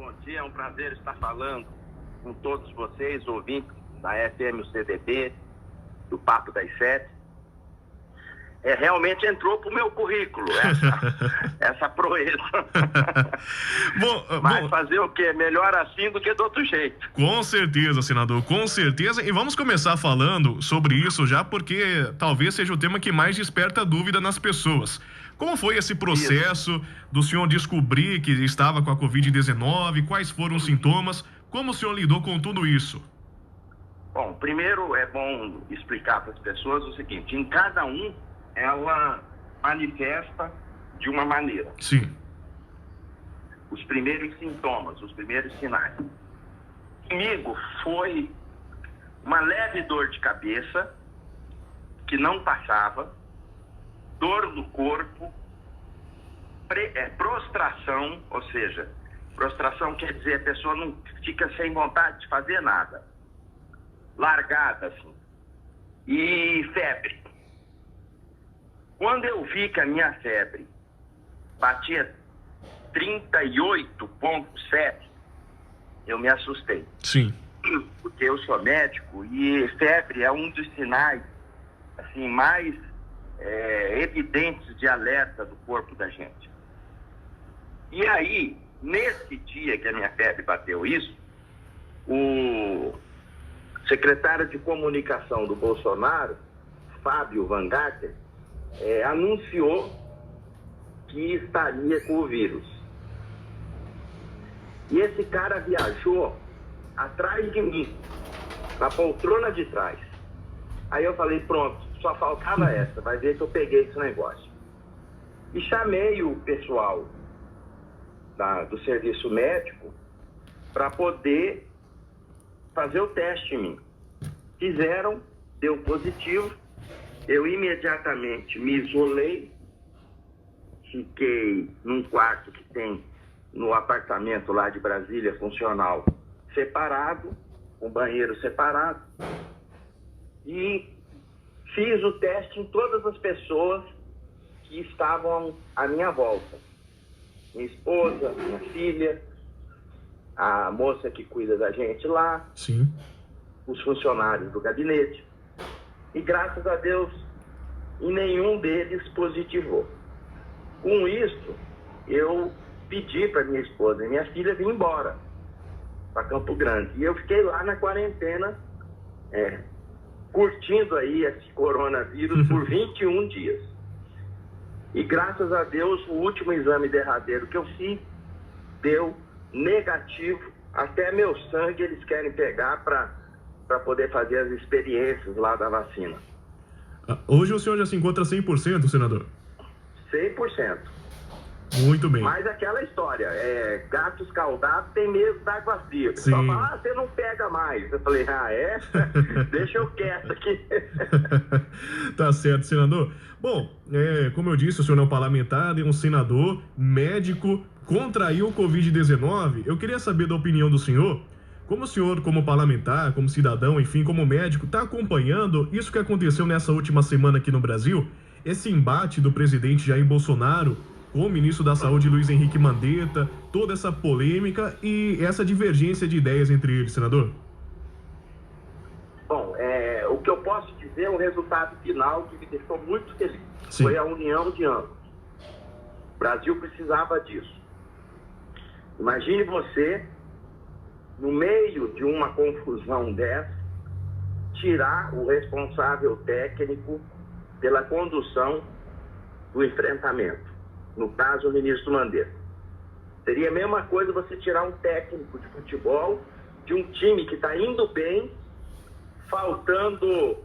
bom dia. É um prazer estar falando com todos vocês, ouvintes da FM CDB, do Papo das 7. Realmente entrou pro meu currículo essa proeza. Mas fazer o quê? Melhor assim do que do outro jeito. Com certeza, senador, com certeza. E vamos começar falando sobre isso já, porque talvez seja o tema que mais desperta dúvida nas pessoas. Como foi esse processo do senhor descobrir que estava com a Covid-19? Quais foram os sintomas? Como o senhor lidou com tudo isso? Bom, primeiro é bom explicar para as pessoas o seguinte: em cada um ela manifesta de uma maneira. Sim. Os primeiros sintomas, os primeiros sinais. Comigo foi uma leve dor de cabeça que não passava, dor no corpo, prostração, ou seja, prostração quer dizer a pessoa não fica sem vontade de fazer nada, largada assim, e febre. Quando eu vi que a minha febre batia 38,7, eu me assustei. Sim. Porque eu sou médico e febre é um dos sinais assim, mais evidentes de alerta do corpo da gente. E aí, nesse dia que a minha febre bateu isso, o secretário de comunicação do Bolsonaro, Fábio Van Garten, anunciou que estaria com o vírus. E esse cara viajou atrás de mim, na poltrona de trás. Aí eu falei, pronto, só faltava essa, vai ver que eu peguei esse negócio. E chamei o pessoal do serviço médico para poder fazer o teste em mim. Fizeram, deu positivo. Eu imediatamente me isolei, fiquei num quarto que tem no apartamento lá de Brasília, funcional, separado, com banheiro separado, e fiz o teste em todas as pessoas que estavam à minha volta. Minha esposa, minha filha, a moça que cuida da gente lá, sim, os funcionários do gabinete. E graças a Deus, nenhum deles positivou. Com isso, eu pedi para minha esposa e minha filha vir embora para Campo Grande. E eu fiquei lá na quarentena, curtindo aí esse coronavírus por 21 dias. E graças a Deus, o último exame derradeiro que eu fiz deu negativo. Até meu sangue eles querem pegar para poder fazer as experiências lá da vacina. Hoje o senhor já se encontra 100%, senador? 100%. Muito bem. Mas aquela história, gato escaldado tem medo d'água fria. Sim. Só fala, você não pega mais. Eu falei, deixa eu quieto aqui. Tá certo, senador. Bom, como eu disse, o senhor é um parlamentar, é um senador, médico, contraiu o Covid-19. Eu queria saber da opinião do senhor. Como o senhor, como parlamentar, como cidadão, enfim, como médico, está acompanhando isso que aconteceu nessa última semana aqui no Brasil? Esse embate do presidente Jair Bolsonaro com o ministro da Saúde, Luiz Henrique Mandetta, toda essa polêmica e essa divergência de ideias entre eles, senador? Bom, o que eu posso dizer é um resultado final que me deixou muito feliz. Sim. Foi a união de ambos. O Brasil precisava disso. Imagine você, no meio de uma confusão dessa, tirar o responsável técnico pela condução do enfrentamento. No caso, o ministro Mandetta. Seria a mesma coisa você tirar um técnico de futebol de um time que está indo bem, faltando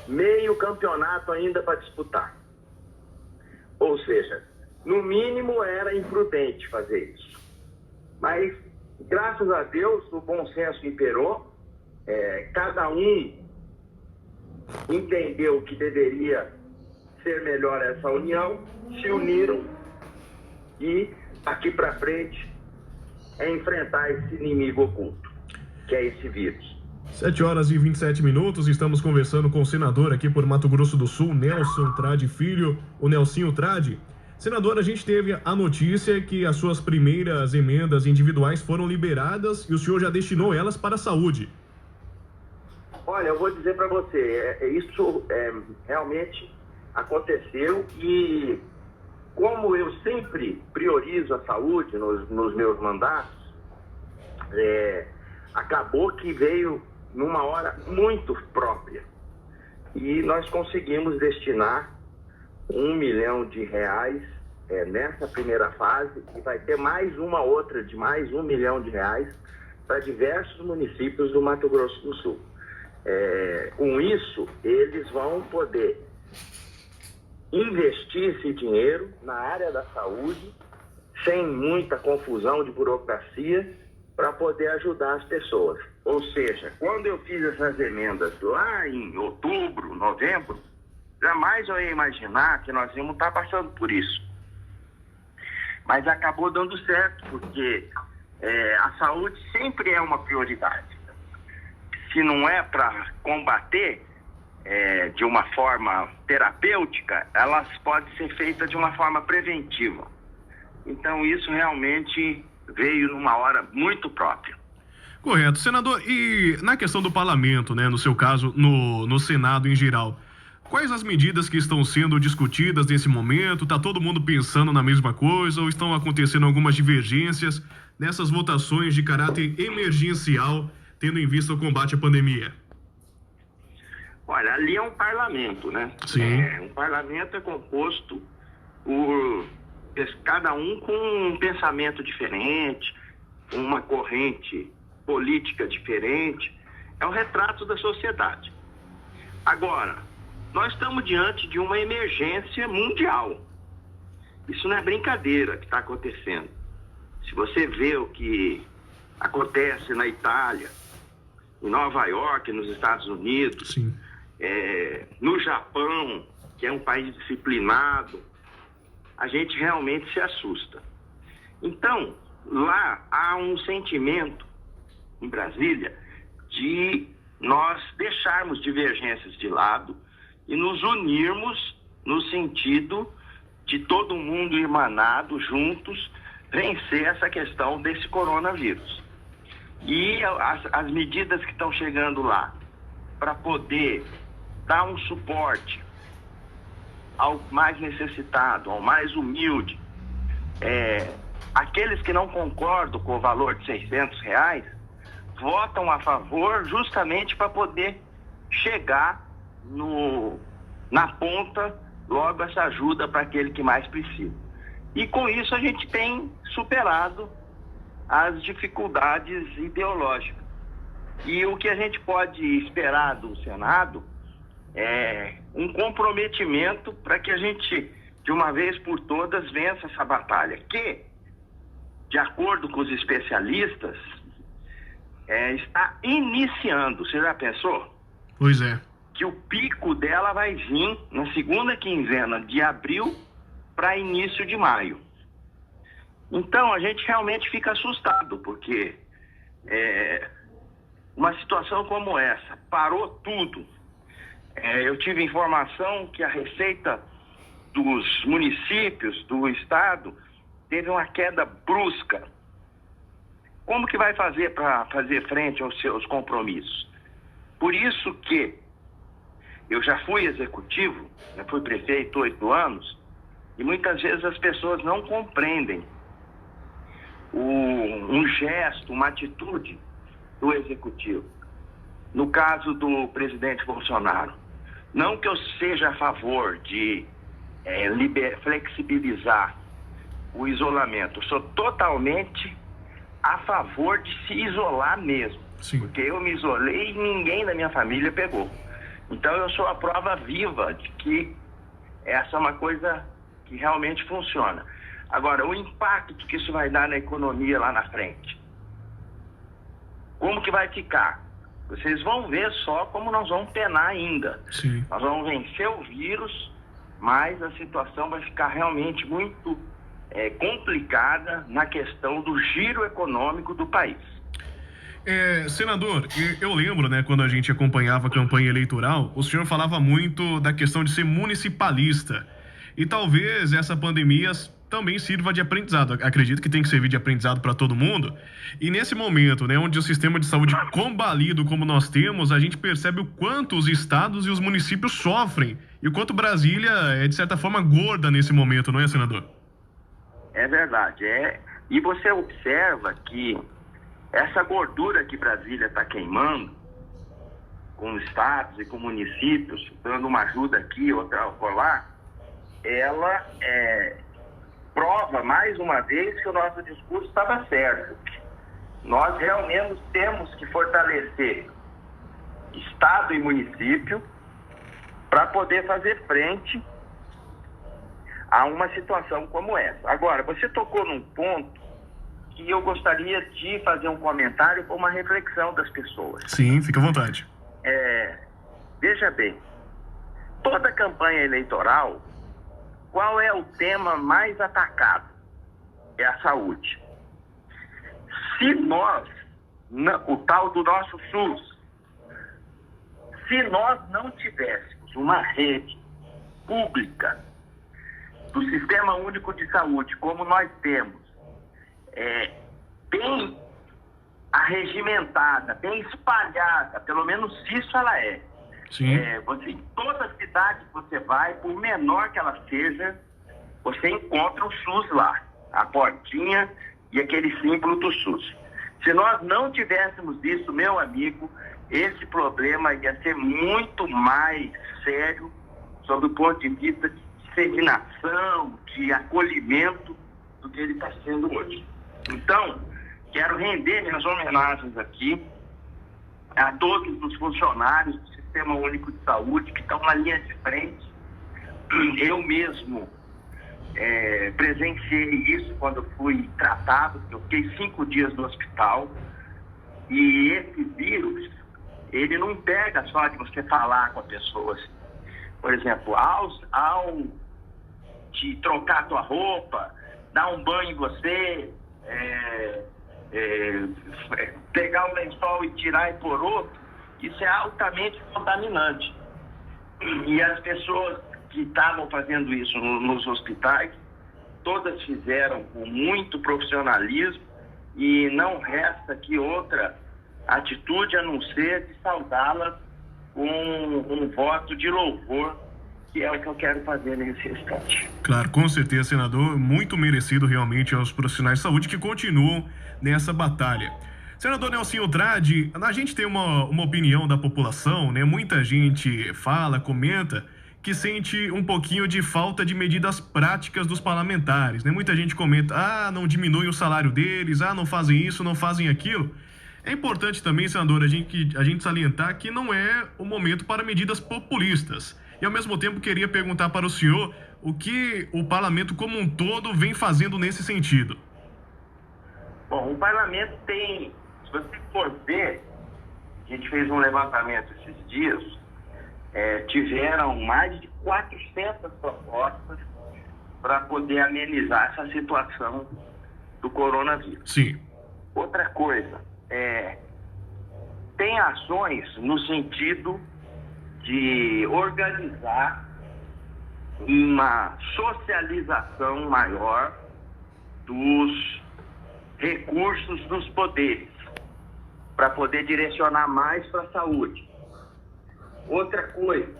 meio campeonato ainda para disputar. Ou seja, no mínimo era imprudente fazer isso. Mas, graças a Deus, o bom senso imperou. Cada um entendeu que deveria ser melhor essa união, se uniram e, daqui para frente, enfrentar esse inimigo oculto, que é esse vírus. 7h27, estamos conversando com o senador aqui por Mato Grosso do Sul, Nelson Trade Filho, o Nelsinho Trade. Senador, a gente teve a notícia que as suas primeiras emendas individuais foram liberadas e o senhor já destinou elas para a saúde. Olha, eu vou dizer para você, isso realmente aconteceu e como eu sempre priorizo a saúde nos meus mandatos, acabou que veio numa hora muito própria. E nós conseguimos destinar R$1 milhão nessa primeira fase e vai ter mais uma outra de mais R$1 milhão para diversos municípios do Mato Grosso do Sul. Com isso, eles vão poder investir esse dinheiro na área da saúde, sem muita confusão de burocracia, para poder ajudar as pessoas. Ou seja, quando eu fiz essas emendas lá em outubro, novembro, jamais eu ia imaginar que nós íamos estar passando por isso. Mas acabou dando certo, porque a saúde sempre é uma prioridade. Se não é para combater de uma forma terapêutica, elas podem ser feitas de uma forma preventiva. Então isso realmente veio numa hora muito própria. Correto. Senador, e na questão do parlamento, né, no seu caso, no Senado em geral, quais as medidas que estão sendo discutidas nesse momento? Está todo mundo pensando na mesma coisa ou estão acontecendo algumas divergências nessas votações de caráter emergencial, tendo em vista o combate à pandemia? Olha, ali é um parlamento, né? Sim. Um parlamento é composto por cada um com um pensamento diferente, uma corrente política diferente. É um retrato da sociedade. Agora, nós estamos diante de uma emergência mundial. Isso não é brincadeira que está acontecendo. Se você vê o que acontece na Itália, em Nova York, nos Estados Unidos, sim, no Japão, que é um país disciplinado, a gente realmente se assusta. Então, lá há um sentimento, em Brasília, de nós deixarmos divergências de lado e nos unirmos no sentido de todo mundo irmanado, juntos, vencer essa questão desse coronavírus. E as medidas que estão chegando lá para poder dar um suporte ao mais necessitado, ao mais humilde, aqueles que não concordam com o valor de R$600 votam a favor justamente para poder chegar na ponta logo essa ajuda para aquele que mais precisa. E com isso a gente tem superado as dificuldades ideológicas. E o que a gente pode esperar do Senado é um comprometimento para que a gente, de uma vez por todas, vença essa batalha, que, de acordo com os especialistas, está iniciando. Você já pensou? Pois é. Que o pico dela vai vir na segunda quinzena de abril para início de maio. Então, a gente realmente fica assustado, porque uma situação como essa, parou tudo. Eu tive informação que a receita dos municípios, do estado, teve uma queda brusca. Como que vai fazer para fazer frente aos seus compromissos? Por isso que eu já fui executivo, já fui prefeito 8 anos, e muitas vezes as pessoas não compreendem um gesto, uma atitude do executivo. No caso do presidente Bolsonaro, não que eu seja a favor de flexibilizar o isolamento, eu sou totalmente a favor de se isolar mesmo. Sim. Porque eu me isolei e ninguém da minha família pegou. Então eu sou a prova viva de que essa é uma coisa que realmente funciona. Agora, o impacto que isso vai dar na economia lá na frente, como que vai ficar? Vocês vão ver só como nós vamos penar ainda. Sim. Nós vamos vencer o vírus, mas a situação vai ficar realmente muito complicada na questão do giro econômico do país. Senador, eu lembro, né, quando a gente acompanhava a campanha eleitoral, o senhor falava muito da questão de ser municipalista. e talvez essa pandemia também sirva de aprendizado. Acredito que tem que servir de aprendizado para todo mundo. E nesse momento, né, onde o sistema de saúde combalido como nós temos, a gente percebe o quanto os estados e os municípios sofrem e o quanto Brasília é, de certa forma, gorda nesse momento, não é, senador? É verdade, E você observa que essa gordura que Brasília está queimando, com estados e com municípios, dando uma ajuda aqui, outra lá, ela prova mais uma vez que o nosso discurso estava certo. Nós realmente temos que fortalecer estado e município para poder fazer frente a uma situação como essa. Agora, você tocou num ponto que eu gostaria de fazer um comentário com uma reflexão das pessoas. Sim, fica à vontade. Veja bem, toda campanha eleitoral, qual é o tema mais atacado? É a saúde. Se nós, o tal do nosso SUS, se nós não tivéssemos uma rede pública do Sistema Único de Saúde, como nós temos, bem arregimentada, bem espalhada, pelo menos isso ela é. Sim. Em toda cidade que você vai, por menor que ela seja, você encontra o SUS lá, a portinha e aquele símbolo do SUS. Se nós não tivéssemos isso, meu amigo, esse problema ia ser muito mais sério sob o ponto de vista de disseminação, de acolhimento do que ele está sendo hoje. Então, quero render minhas homenagens aqui a todos os funcionários do Sistema Único de Saúde que estão na linha de frente. Eu mesmo presenciei isso quando fui tratado, eu fiquei 5 dias no hospital, e esse vírus, ele não pega só de você falar com as pessoas. Por exemplo, ao te trocar a tua roupa, dar um banho em você, pegar um lençol e tirar e pôr outro, isso é altamente contaminante. E as pessoas que estavam fazendo isso nos hospitais, todas fizeram com muito profissionalismo, e não resta aqui outra atitude a não ser de saudá-las com um voto de louvor, que é o que eu quero fazer nesse instante. Claro, com certeza, senador, muito merecido realmente aos profissionais de saúde que continuam nessa batalha. Senador Nelsinho Tradi, a gente tem uma opinião da população, né? Muita gente fala, comenta que sente um pouquinho de falta de medidas práticas dos parlamentares, né? Muita gente comenta, não diminui o salário deles, não fazem isso, não fazem aquilo. É importante também, senador, a gente salientar que não é o momento para medidas populistas. E, ao mesmo tempo, queria perguntar para o senhor o que o parlamento como um todo vem fazendo nesse sentido. Bom, o parlamento tem, se você for ver, a gente fez um levantamento esses dias, tiveram mais de 400 propostas para poder amenizar essa situação do coronavírus. Sim. Outra coisa, tem ações no sentido de organizar uma socialização maior dos recursos dos poderes, para poder direcionar mais para a saúde. Outra coisa,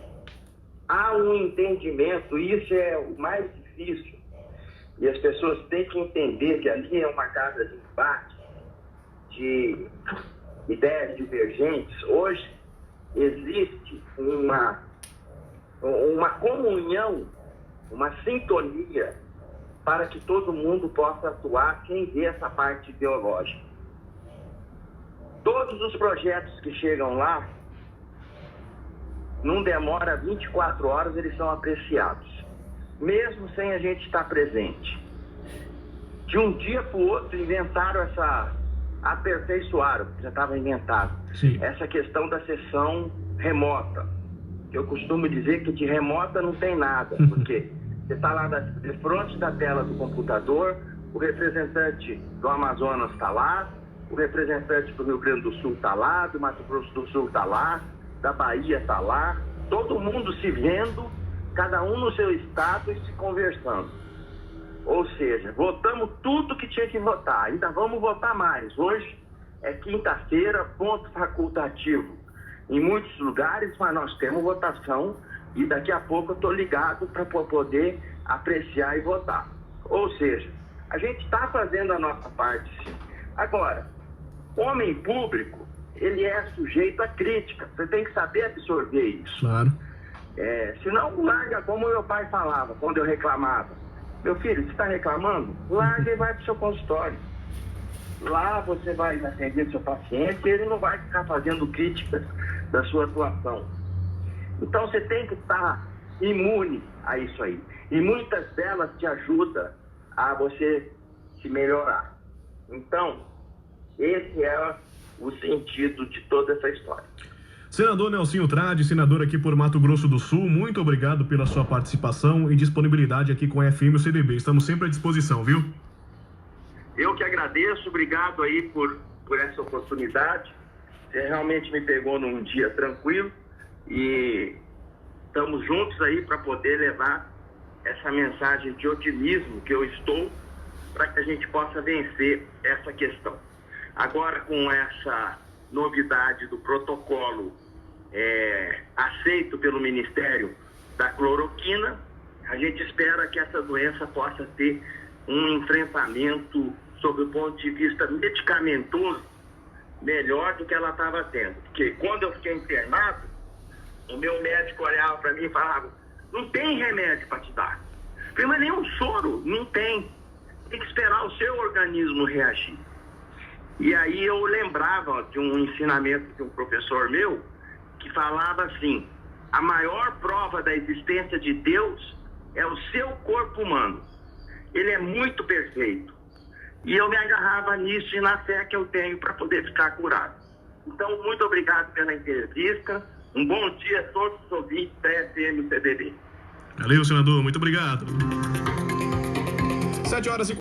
há um entendimento, e isso é o mais difícil, e as pessoas têm que entender que ali é uma casa de embate, de ideias divergentes. Hoje existe uma comunhão, uma sintonia, para que todo mundo possa atuar sem ver essa parte ideológica. Todos os projetos que chegam lá, não demora 24 horas, eles são apreciados, mesmo sem a gente estar presente. De um dia para o outro inventaram aperfeiçoaram, já estava inventado, sim, essa questão da sessão remota. Eu costumo dizer que de remota não tem nada, porque você está lá de frente da tela do computador, o representante do Amazonas está lá, o representante do Rio Grande do Sul está lá, do Mato Grosso do Sul está lá, da Bahia está lá, todo mundo se vendo cada um no seu estado e se conversando. Ou seja, votamos tudo que tinha que votar, ainda vamos votar mais. Hoje é quinta-feira, ponto facultativo em muitos lugares, mas nós temos votação e daqui a pouco eu estou ligado para poder apreciar e votar. Ou seja, a gente está fazendo a nossa parte, sim. Agora, homem público, ele é sujeito a crítica, você tem que saber absorver isso. Claro. Senão larga, como meu pai falava quando eu reclamava: meu filho, você está reclamando? Larga e vai para o seu consultório. Lá você vai atender seu paciente e ele não vai ficar fazendo críticas da sua atuação. Então você tem que estar imune a isso aí. E muitas delas te ajudam a você se melhorar. Então, esse é o sentido de toda essa história. Senador Nelsinho Trade, senador aqui por Mato Grosso do Sul, muito obrigado pela sua participação e disponibilidade aqui com a FM e o CDB. Estamos sempre à disposição, viu? Eu que agradeço, obrigado aí por essa oportunidade. Você realmente me pegou num dia tranquilo e estamos juntos aí para poder levar essa mensagem de otimismo que eu estou, para que a gente possa vencer essa questão. Agora, com essa novidade do protocolo aceito pelo Ministério da cloroquina, a gente espera que essa doença possa ter um enfrentamento sob o ponto de vista medicamentoso melhor do que ela estava tendo. Porque quando eu fiquei internado, o meu médico olhava para mim e falava: não tem remédio para te dar. Eu falei: mas nem um soro, não tem. Tem que esperar o seu organismo reagir. E aí eu lembrava de um ensinamento de um professor meu que falava assim: a maior prova da existência de Deus é o seu corpo humano. Ele é muito perfeito. E eu me agarrava nisso e na fé que eu tenho para poder ficar curado. Então, muito obrigado pela entrevista. Um bom dia a todos os ouvintes da FM CDB. Valeu, senador. Muito obrigado. 7h40.